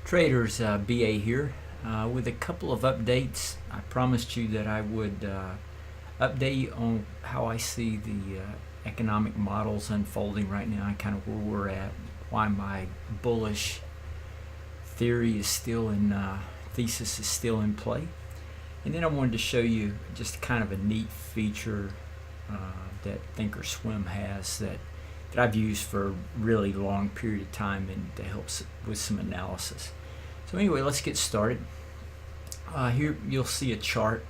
Traders, BA here with a couple of updates. I promised you that I would update on how I see the economic models unfolding right now and kind of where we're at, why my bullish theory is still in, thesis is still in play. And then I wanted to show you just kind of a neat feature that Thinkorswim has that I've used for a really long period of time and that helps with some analysis. So anyway, let's get started. Here you'll see a chart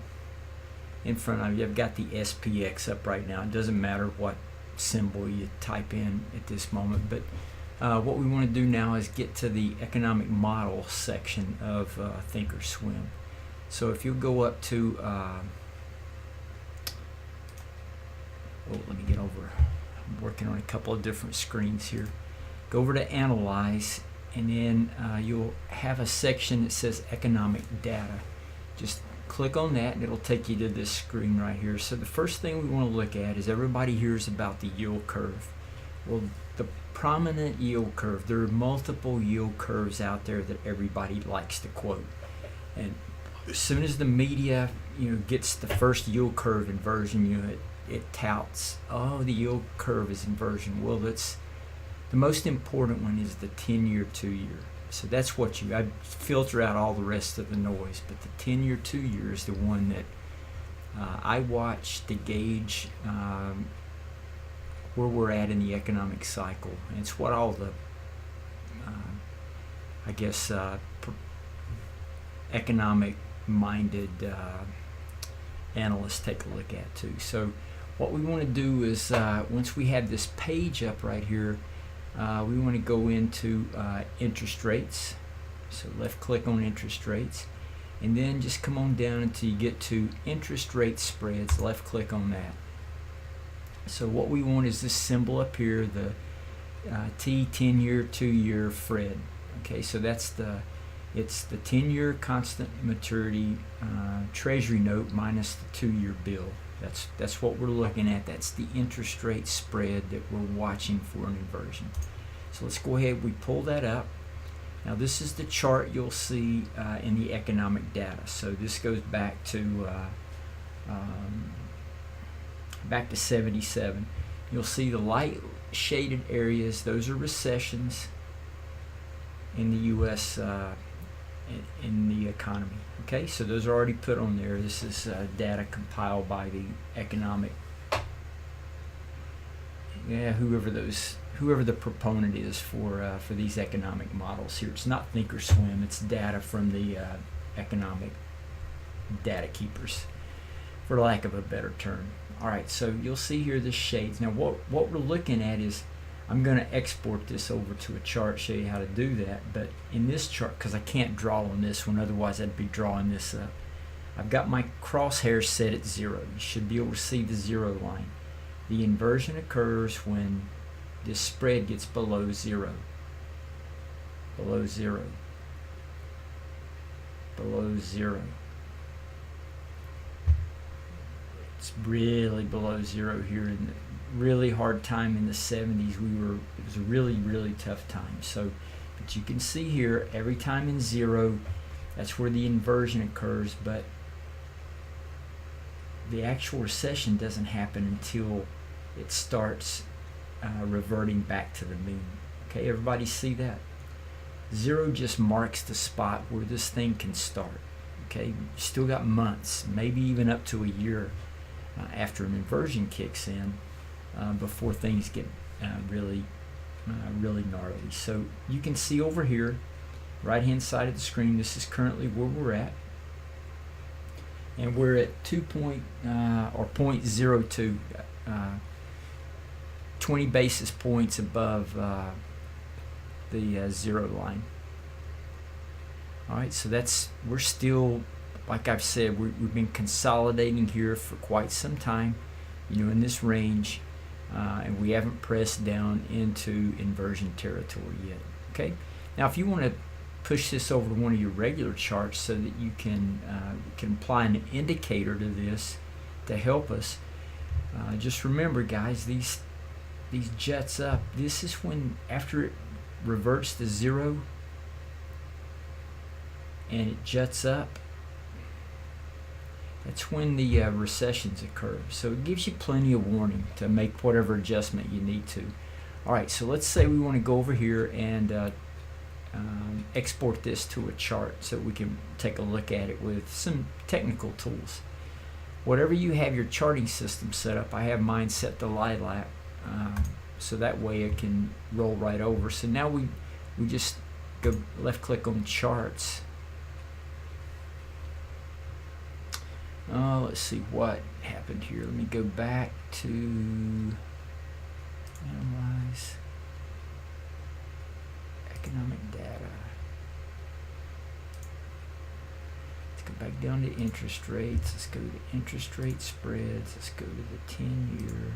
in front of you. I've got the SPX up right now. It doesn't matter what symbol you type in at this moment, but what we want to do now is get to the economic model section of Thinkorswim. So if you'll go up to, let me get over. I'm working on a couple of different screens here. Go over to Analyze, and then you'll have a section that says Economic Data. Just click on that and it'll take you to this screen right here. So the first thing we want to look at is everybody hears about the yield curve. Well, the prominent yield curve, there are multiple yield curves out there that everybody likes to quote. And as soon as the media gets the first yield curve inversion, it touts, oh, the yield curve is inversion. Well, it's the most important one is the 10-year, 2-year. So that's what I filter out all the rest of the noise, but the 10-year, 2-year is the one that I watch to gauge where we're at in the economic cycle. And it's what all the, economic-minded analysts take a look at too. So what we want to do is once we have this page up right here, we want to go into interest rates. So left click on interest rates, and then just come on down until you get to interest rate spreads. Left click on that. So what we want is this symbol up here, the T 10-year, 2-year Fred. Okay, so it's the 10-year constant maturity treasury note minus the 2-year bill. That's what we're looking at. That's the interest rate spread that we're watching for an inversion. So let's go ahead, we pull that up. Now this is the chart you'll see in the economic data. So this goes back to 77. You'll see the light shaded areas, those are recessions in the US in the economy. Okay, so those are already put on there. This is data compiled by the economic, whoever the proponent is for these economic models here. It's not Thinkorswim, it's data from the economic data keepers, for lack of a better term. All right, so you'll see here the shades. Now what we're looking at is, I'm going to export this over to a chart, show you how to do that. But in this chart, because I can't draw on this one, otherwise I'd be drawing this up. I've got my crosshairs set at 0. You should be able to see the 0 line. The inversion occurs when this spread gets below 0. Below 0. Below 0. It's really below 0 here in the really hard time in the 70s. It was a really tough time. So, but you can see here, every time in 0, that's where the inversion occurs, but the actual recession doesn't happen until it starts reverting back to the mean. Okay, everybody see that? 0 just marks the spot where this thing can start. Okay, you still got months, maybe even up to a year after an inversion kicks in, before things get really gnarly. So you can see over here, right hand side of the screen, this is currently where we're at, and we're at 0.02, 20 basis points above the 0 line. All right, so we're still, like I've said, we've been consolidating here for quite some time, in this range. And we haven't pressed down into inversion territory yet. Okay. Now, if you want to push this over to one of your regular charts so that you can apply an indicator to this to help us, just remember, guys, these jets up. This is when, after it reverts to 0, and it juts up, that's when the recessions occur. So it gives you plenty of warning to make whatever adjustment you need to. All right, so let's say we want to go over here and export this to a chart so we can take a look at it with some technical tools. Whatever you have your charting system set up, I have mine set to lilac, so that way it can roll right over. So now we just go left click on charts. Let's see what happened here. Let me go back to analyze economic data. Let's go back down to interest rates. Let's go to interest rate spreads. Let's go to the 10-year.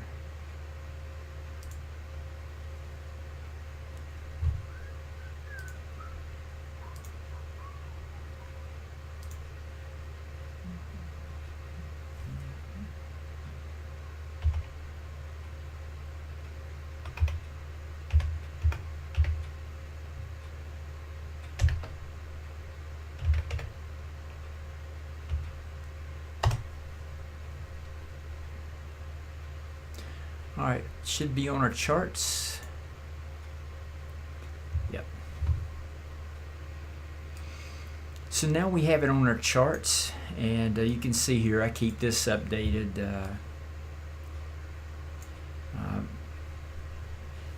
All right, should be on our charts. Yep. So now we have it on our charts, and you can see here I keep this updated.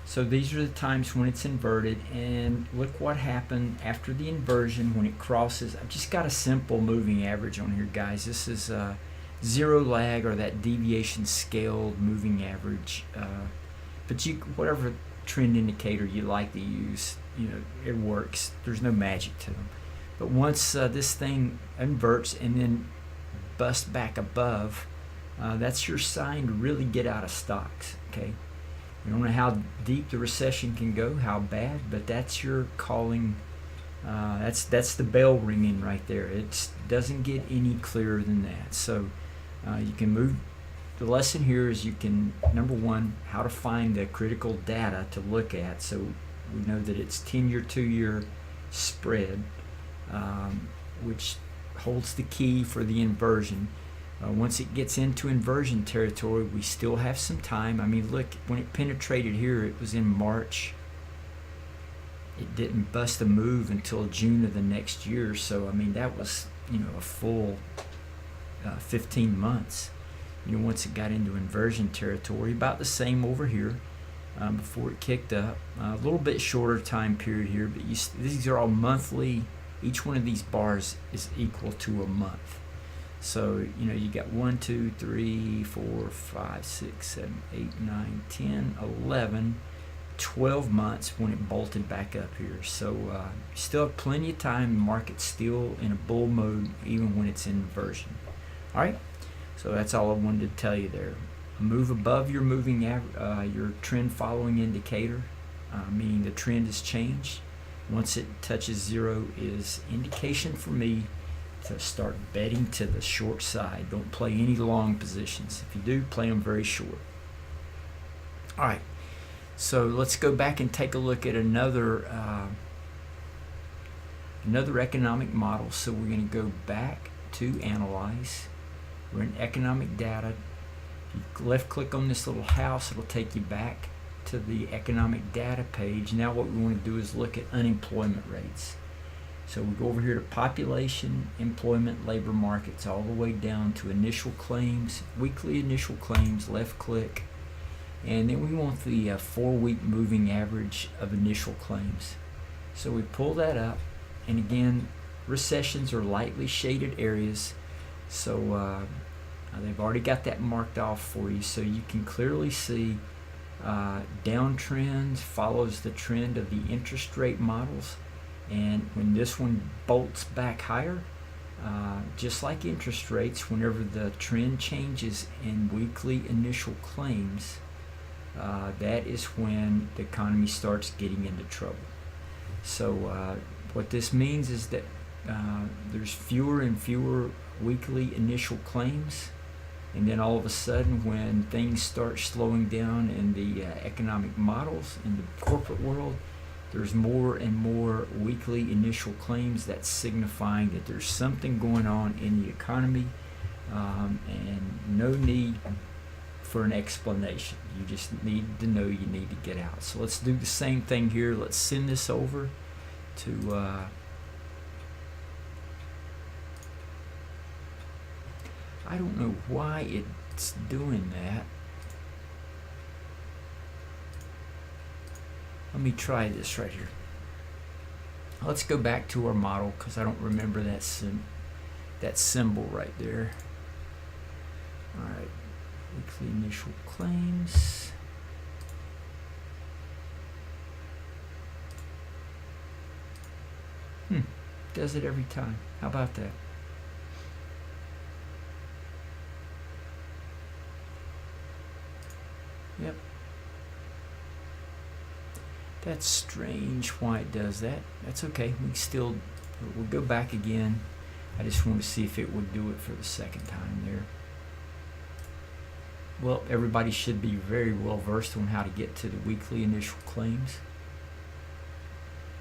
So these are the times when it's inverted, and look what happened after the inversion when it crosses. I've just got a simple moving average on here, guys. This is zero lag, or that deviation scaled moving average, but you, whatever trend indicator you like to use, you know, it works. There's no magic to them. But once this thing inverts and then busts back above, that's your sign to really get out of stocks. Okay, we don't know how deep the recession can go, how bad, but that's your calling. That's the bell ringing right there. It doesn't get any clearer than that. So you can move. The lesson here is you can, number one, how to find the critical data to look at. So we know that it's 10-year, 2-year spread, which holds the key for the inversion. Once it gets into inversion territory, we still have some time. I mean, look, when it penetrated here, it was in March. It didn't bust a move until June of the next year. So I mean, that was, you know, a full 15 months, you know, once it got into inversion territory. About the same over here before it kicked up. A little bit shorter time period here, but these are all monthly. Each one of these bars is equal to a month. So, you know, you got 1, 2, 3, 4, 5, 6, 7, 8, 9, 10, 11, 12 months when it bolted back up here. So you still have plenty of time. The market's still in a bull mode even when it's in inversion. All right, so that's all I wanted to tell you there. Move above your moving your trend following indicator, meaning the trend has changed. Once it touches zero is indication for me to start betting to the short side. Don't play any long positions. If you do, play them very short. All right, so let's go back and take a look at another economic model. So we're going to go back to analyze. We're in economic data. If you left click on this little house, it'll take you back to the economic data page. Now what we want to do is look at unemployment rates. So we go over here to population, employment, labor markets, all the way down to initial claims, weekly initial claims, left click. And then we want the 4-week moving average of initial claims. So we pull that up, and again, recessions are lightly shaded areas. So they've already got that marked off for you, so you can clearly see downtrend follows the trend of the interest rate models, and when this one bolts back higher, just like interest rates, whenever the trend changes in weekly initial claims, that is when the economy starts getting into trouble. So what this means is that there's fewer and fewer weekly initial claims, and then all of a sudden when things start slowing down in the economic models in the corporate world, there's more and more weekly initial claims. That's signifying that there's something going on in the economy, and no need for an explanation. You just need to know you need to get out. So let's do the same thing here. Let's send this over to I don't know why it's doing that. Let me try this right here. Let's go back to our model because I don't remember that symbol right there. All right, weekly initial claims. Does it every time. How about that? Yep. That's strange why it does that. That's okay. We'll go back again. I just want to see if it would do it for the second time there. Well, everybody should be very well versed on how to get to the weekly initial claims.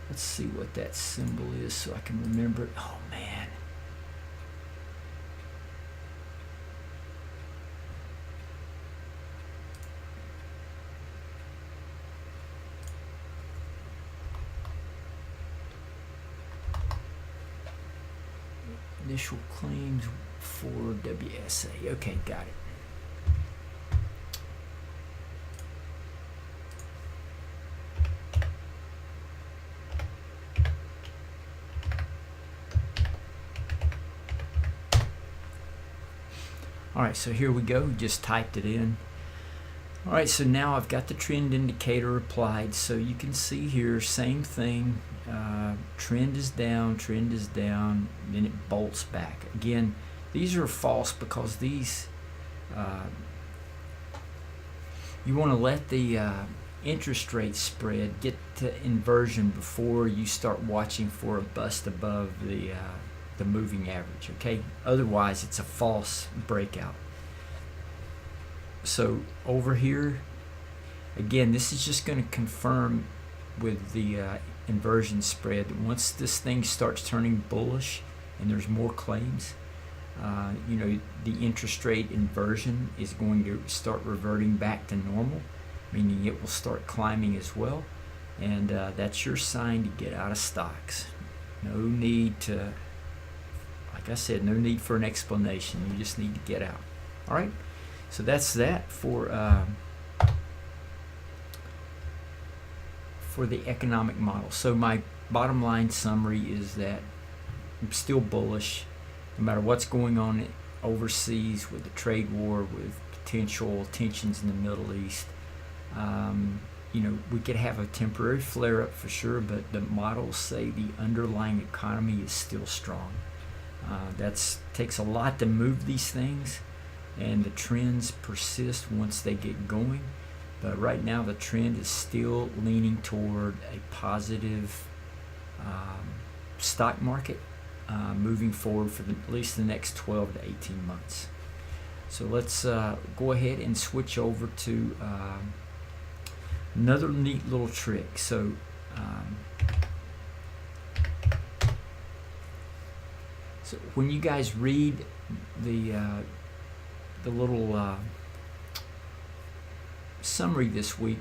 Let's see what that symbol is so I can remember it. Oh man. Initial claims for WSA. Okay, got it. Alright, so here we go. Just typed it in. Alright, so now I've got the trend indicator applied. So you can see here, same thing. Trend is down, then it bolts back. Again, these are false because these, you want to let the interest rate spread get to inversion before you start watching for a bust above the moving average, okay? Otherwise, it's a false breakout. So over here, again, this is just going to confirm with the inversion spread. Once this thing starts turning bullish and there's more claims, you know, the interest rate inversion is going to start reverting back to normal, meaning it will start climbing as well. And that's your sign to get out of stocks. No need to, like I said, no need for an explanation. You just need to get out. All right, so that's that for the economic model. So my bottom line summary is that I'm still bullish, no matter what's going on overseas with the trade war, with potential tensions in the Middle East. You know, we could have a temporary flare-up for sure, but the models say the underlying economy is still strong. That takes a lot to move these things, and the trends persist once they get going. But right now the trend is still leaning toward a positive stock market moving forward for at least the next 12 to 18 months. So let's go ahead and switch over to another neat little trick. So so when you guys read the little summary this week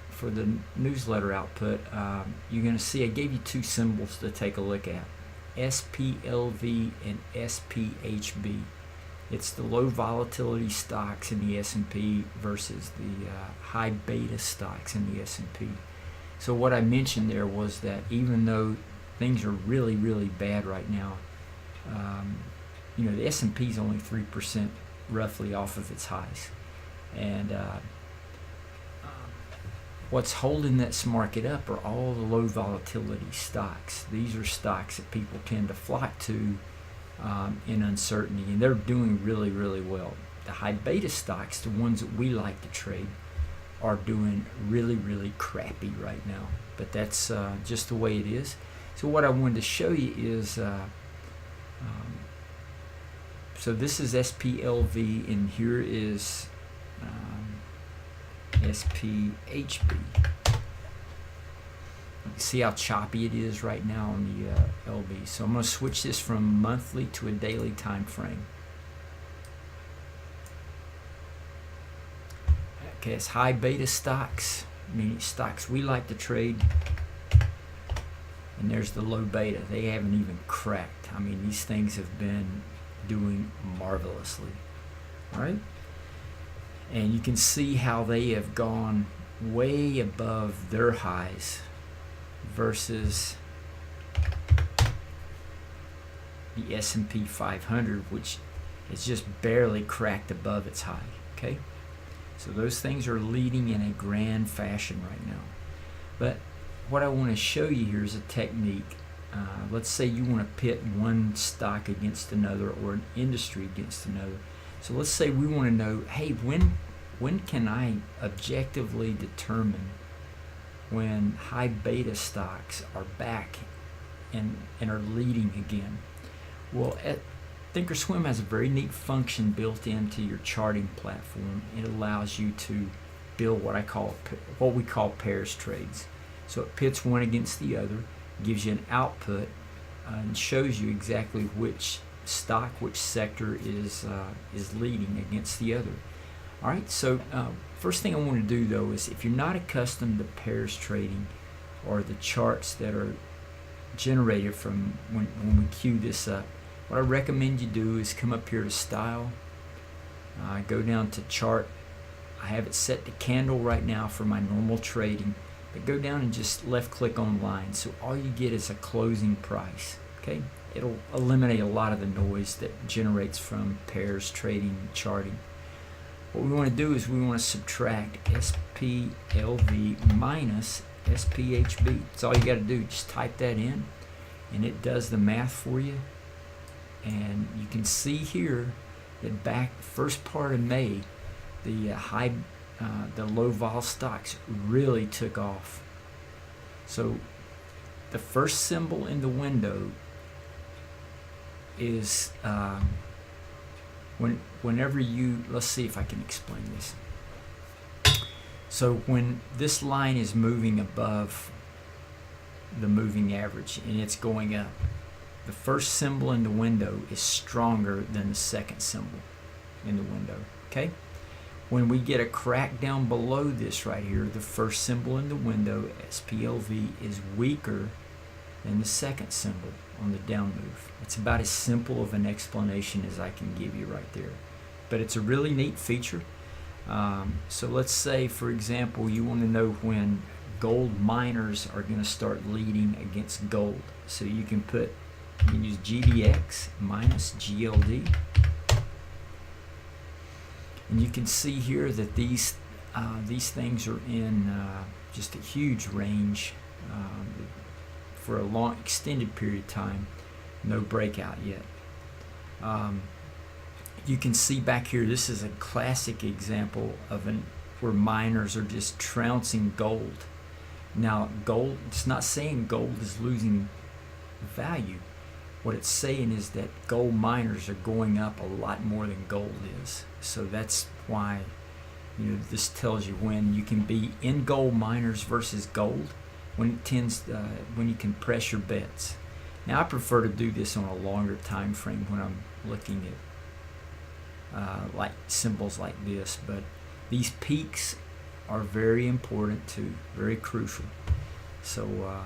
for the newsletter output, you're going to see I gave you two symbols to take a look at, SPLV and SPHB. It's the low volatility stocks in the S&P versus the high beta stocks in the S&P. So what I mentioned there was that even though things are really, really bad right now, you know, the S&P is only 3% roughly off of its highs. And what's holding this market up are all the low volatility stocks. These are stocks that people tend to flock to in uncertainty, and they're doing really, really well. The high beta stocks, the ones that we like to trade, are doing really, really crappy right now. But that's just the way it is. So what I wanted to show you is, so this is SPLV, and here is SPHB. See how choppy it is right now on the LB. So I'm going to switch this from monthly to a daily time frame. Okay, it's high beta stocks, meaning stocks we like to trade. And there's the low beta. They haven't even cracked. I mean, these things have been doing marvelously. All right? And you can see how they have gone way above their highs versus the S&P 500, which has just barely cracked above its high. Okay? So those things are leading in a grand fashion right now. But what I want to show you here is a technique. Let's say you want to pit one stock against another or an industry against another. So let's say we want to know, hey, when can I objectively determine when high beta stocks are back and are leading again? Well, Thinkorswim has a very neat function built into your charting platform. It allows you to build what we call pairs trades. So it pits one against the other, gives you an output, and shows you exactly which stock, which sector is leading against the other. All right. So first thing I want to do though is, if you're not accustomed to pairs trading or the charts that are generated from when we queue this up, what I recommend you do is come up here to Style, go down to Chart. I have it set to candle right now for my normal trading, but go down and just left click on line. So all you get is a closing price. Okay, it'll eliminate a lot of the noise that generates from pairs trading and charting. What we want to do is we want to subtract SPLV minus SPHB. That's all you got to do. Just type that in and it does the math for you. And you can see here that back first part of May, the the low vol stocks really took off. So the first symbol in the window is whenever you, let's see if I can explain this. So when this line is moving above the moving average and it's going up, the first symbol in the window is stronger than the second symbol in the window. Okay? When we get a crack down below this right here, the first symbol in the window, SPLV, is weaker than the second symbol on the down move. It's about as simple of an explanation as I can give you right there. But it's a really neat feature. So let's say, for example, you want to know when gold miners are going to start leading against gold. So you can use GDX minus GLD. And you can see here that these things are in just a huge range for a long extended period of time. No breakout yet. You can see back here, this is a classic example of where miners are just trouncing gold. Now gold, it's not saying gold is losing value. What it's saying is that gold miners are going up a lot more than gold is. So that's why, this tells you when you can be in gold miners versus gold, when you can press your bets. Now I prefer to do this on a longer time frame when I'm looking at like symbols like this, but these peaks are very important too, very crucial. So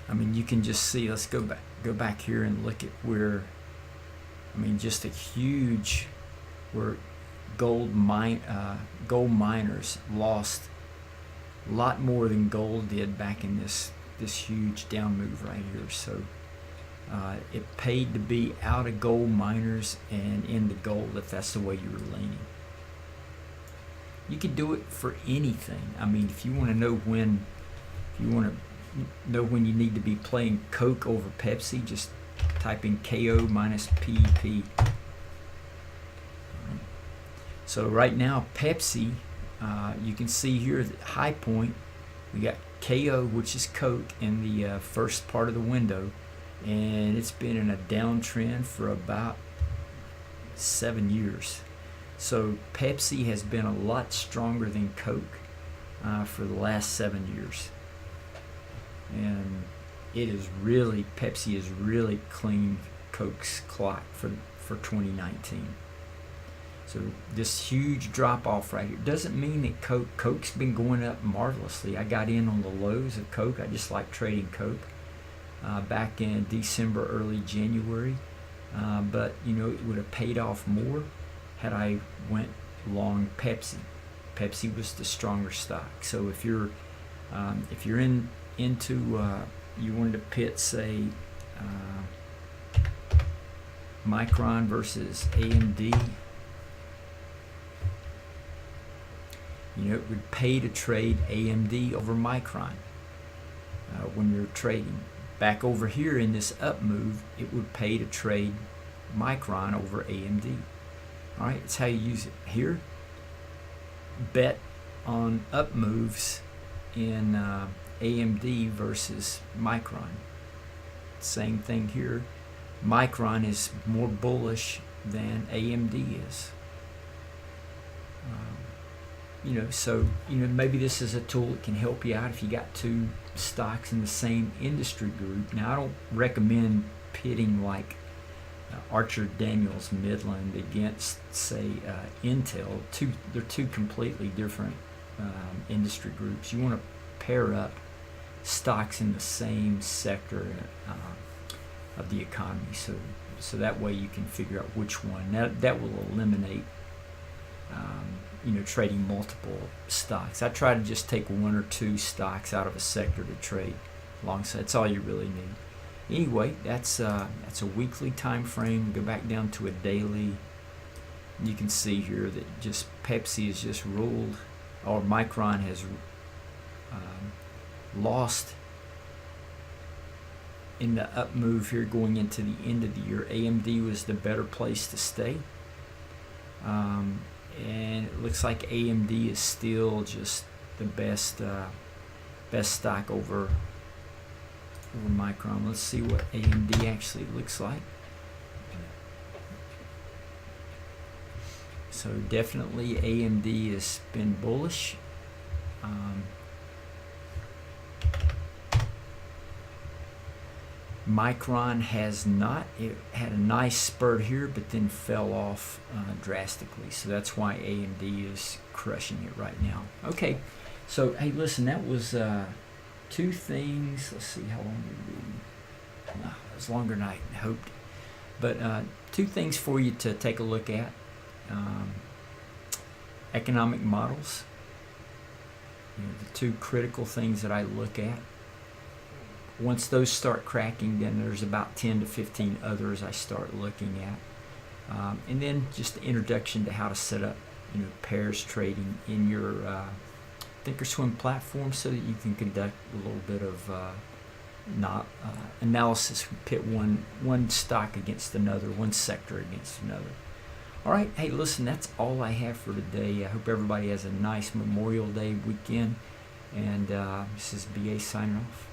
you can just see, let's go back here and look at where, just a huge, where gold miners lost a lot more than gold did back in this huge down move right here. So it paid to be out of gold miners and into gold if that's the way you were leaning. You could do it for anything. If you want to know when you need to be playing Coke over Pepsi, just type in KO minus PP. So right now Pepsi, you can see here the high point, we got KO, which is Coke, in the first part of the window, and it's been in a downtrend for about 7 years. So Pepsi has been a lot stronger than Coke for the last 7 years. and it is really, Pepsi has really cleaned Coke's clock for 2019. So this huge drop off right here doesn't mean that Coke's been going up marvelously. I got in on the lows of Coke. I just like trading Coke back in December, early January. But you know, it would have paid off more had I went long Pepsi. Pepsi was the stronger stock. So if you're into you wanted to pit, say, Micron versus AMD, you know, it would pay to trade AMD over Micron when you're trading. Back over here in this up move, it would pay to trade Micron over AMD. All right, that's how you use it. Here, bet on up moves in AMD versus Micron. Same thing here. Micron is more bullish than AMD is. You know, so maybe this is a tool that can help you out if you got two stocks in the same industry group. Now, I don't recommend pitting like Archer Daniels Midland against, say, Intel. They're two completely different industry groups. You want to pair up stocks in the same sector of the economy, so that way you can figure out which one. That will eliminate trading multiple stocks. I try to just take one or two stocks out of a sector to trade alongside. That's all you really need. Anyway, that's a weekly time frame. Go back down to a daily. You can see here that just Pepsi has just ruled, or Micron has lost in the up move here going into the end of the year. AMD was the better place to stay. And it looks like AMD is still just the best stock over Micron. Let's see what AMD actually looks like. So definitely AMD has been bullish. Micron has not. It had a nice spurt here, but then fell off drastically. So that's why AMD is crushing it right now. Okay, so hey, listen, that was two things. Let's see how long we it was longer than I hoped. But two things for you to take a look at. Economic models. The two critical things that I look at. Once those start cracking, then there's about 10 to 15 others I start looking at. And then just the introduction to how to set up pairs trading in your Thinkorswim platform so that you can conduct a little bit of analysis, pit one stock against another, one sector against another. All right, hey, listen, that's all I have for today. I hope everybody has a nice Memorial Day weekend. And this is BA signing off.